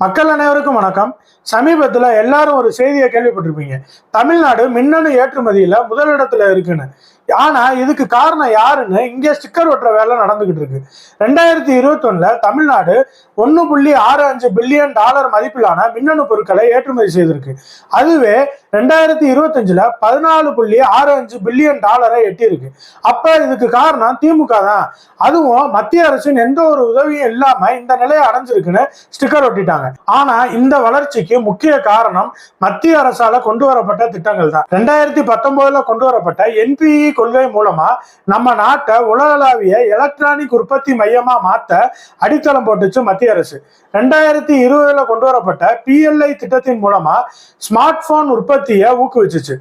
மக்கள் அனைவருக்கும் வணக்கம். சமீபத்தில் எல்லாரும் ஒரு செய்தியை கேள்விப்பட்டிருப்பீங்க. தமிழ்நாடு மின்னணு ஏற்றுமதியில முதலிடத்துல இருக்குன்னு. ஆனா இதுக்கு காரணம் யாருன்னு இங்கே ஸ்டிக்கர் ஒட்டுற வேலை நடந்துகிட்டு இருக்கு. 2021 தமிழ்நாடு $1.65 பில்லியன் மதிப்பிலான மின்னணு பொருட்களை ஏற்றுமதி செய்திருக்கு. அதுவே 2025 $14.65 பில்லியன் எட்டியிருக்கு. அப்ப இதுக்கு காரணம் திமுக தான். அதுவும் மத்திய அரசின் எந்த ஒரு உதவியும் இல்லாம இந்த நிலையை அடைஞ்சிருக்குன்னு ஸ்டிக்கர் ஒட்டிட்டாங்க. ஆனா இந்த வளர்ச்சிக்கு முக்கிய காரணம் மத்திய அரசால கொண்டு வரப்பட்ட திட்டங்கள் தான். 2019 கொண்டு வரப்பட்ட NPE கொள்கை மூலமா நம்ம நாட்டை உலகளாவிய எலக்ட்ரானிக் உற்பத்தி மையமா மாத்த அடித்தளம் போட்டுச்சு மத்திய அரசு. 2020 கொண்டு வரப்பட்ட PLI திட்டத்தின் மூலமா ஸ்மார்ட் போன் உற்பத்தியை ஊக்குவிச்சுச்சு.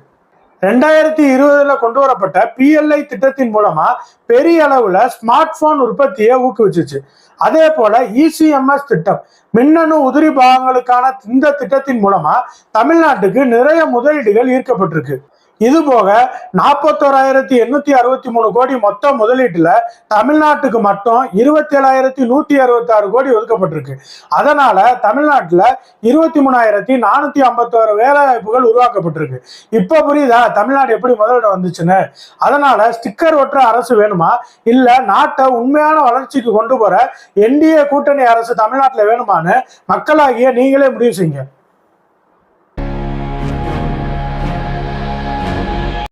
2020 கொண்டு வரப்பட்ட PLI திட்டத்தின் மூலமா பெரிய அளவுல ஸ்மார்ட் போன் உற்பத்தியை ஊக்குவிச்சுச்சு. அதே போல ECMS திட்டம், மின்னணு உதிரி பாகங்களுக்கான இந்த திட்டத்தின் மூலமா தமிழ்நாட்டுக்கு நிறைய முதலீடுகள் ஈர்க்கப்பட்டிருக்கு. இது போக 41,863 கோடி மொத்த முதலீட்டுல தமிழ்நாட்டுக்கு மட்டும் 27,166 கோடி ஒதுக்கப்பட்டிருக்கு. அதனால தமிழ்நாட்டுல 23,451 வேலை வாய்ப்புகள் உருவாக்கப்பட்டிருக்கு. இப்ப புரியுதா தமிழ்நாடு எப்படி முதலிடம் வந்துச்சுன்னு? அதனால ஸ்டிக்கர் ஒற்ற அரசு வேணுமா, இல்ல நாட்டை உண்மையான வளர்ச்சிக்கு கொண்டு போற NDA கூட்டணி அரசு தமிழ்நாட்டுல வேணுமான்னு மக்களாகிய நீங்களே முடிவு செய்யுங்க.